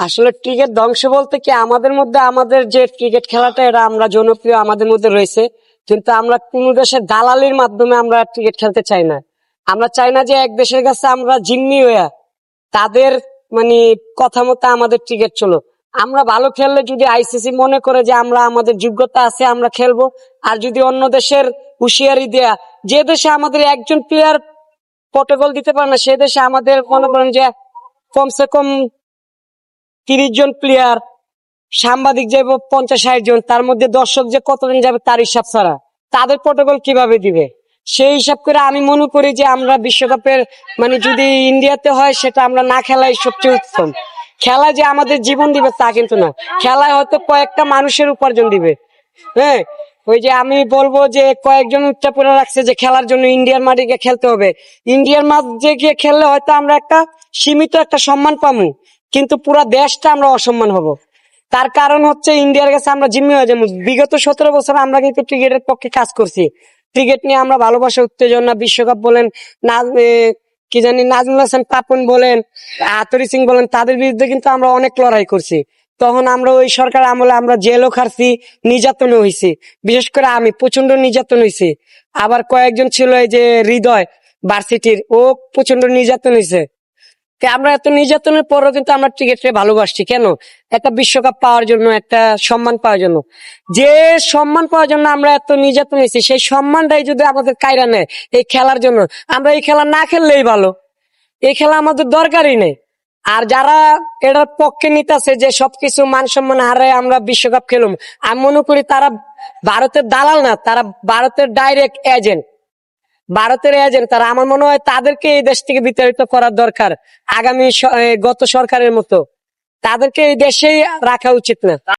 আসলে ক্রিকেট ধ্বংস বলতে কি, আমাদের মধ্যে আমাদের যে ক্রিকেট খেলাটা এটা আমরা জনপ্রিয় আমাদের মধ্যে রয়েছে, কিন্তু আমরা কোন দেশের দালালির মাধ্যমে আমরা ক্রিকেট খেলতে চাই না। আমরা চাই না যে এক দেশের কাছে আমরা জিম্মি হইয়া তাদের মানে কথা মতো আমাদের ক্রিকেট চলো। আমরা ভালো খেললে যদি আইসিসি মনে করে যে আমরা আমাদের যোগ্যতা আছে আমরা খেলবো, আর যদি অন্য দেশের হুঁশিয়ারি দেয়া, যে দেশে আমাদের একজন প্লেয়ার প্রটোকল দিতে পারে না সে দেশে আমাদের মনে করেন যে কমসে কম 30 জন প্লেয়ার, সাংবাদিক যাবে 50-60 জন, তার মধ্যে দর্শক যে কতজন যাবে তার হিসাব ছাড়া তাদের প্রটোকল কিভাবে দিবে? সেই হিসাব করে আমি মনে করি যে আমরা বিশ্বকাপের মানে যদি ইন্ডিয়াতে হয় সেটা আমরা না খেলাই সবচেয়ে উত্তম। খেলা যে আমাদের জীবন দিবে তা কিন্তু না, খেলায় হয়তো কয়েকটা মানুষের উপার্জন দিবে। হ্যাঁ, ওই যে আমি বলবো যে কয়েকজন উচ্চাপন রাখছে যে খেলার জন্য ইন্ডিয়ার মাঠে গিয়ে খেলতে হবে, ইন্ডিয়ার মাঠে গিয়ে খেললে হয়তো আমরা একটা সীমিত একটা সম্মান পাবো, কিন্তু পুরা দেশটা আমরা অসম্মান হব। তার কারণ হচ্ছে ইন্ডিয়ার কাছে আমরা জিম্মি হয়ে যাবো। বিগত 17 বছর আমরা কিন্তু ক্রিকেটের পক্ষে কাজ করছি, ক্রিকেট নিয়ে আমরা ভালোবাসা উত্তেজনা, বিশ্বকাপ বলেন না কি জানি নাজমুল হাসান পাপন বলেন, আতরি সিং বলেন, তাদের বিরুদ্ধে কিন্তু আমরা অনেক লড়াই করছি। তখন আমরা ওই সরকার আমলে আমরা জেলও খাচ্ছি, নির্যাতনও হয়েছি। বিশেষ করে আমি প্রচন্ড নির্যাতন হয়েছি। আবার কয়েকজন ছিল এই যে হৃদয় ভার্সিটির, ও প্রচন্ড নির্যাতন হয়েছে। আমরা এত নির্যাতনের পরও কিন্তু আমরা ক্রিকেটকে ভালোবাসছি কেন? একটা বিশ্বকাপ পাওয়ার জন্য, একটা সম্মান পাওয়ার জন্য। যে সম্মান পাওয়ার জন্য আমরা এত নির্যাতন হয়েছি, সেই সম্মানটাই যদি আমাদের কায়রা নেয় এই খেলার জন্য, আমরা এই খেলা না খেললেই ভালো। এই খেলা আমাদের দরকারই নেই। আর যারা এটার পক্ষে নিতেছে যে সবকিছু মান সম্মান হারায় আমরা বিশ্বকাপ খেলুম, আমি মনে করি তারা ভারতের দালাল না, তারা ভারতের ডাইরেক্ট এজেন্ট। ভারতের এজেন্ট তারা। আমার মনে হয় তাদেরকে এই দেশ থেকে বিতাড়িত করার দরকার। আগামী গত সরকারের মতো তাদেরকে এই দেশেই রাখা উচিত না।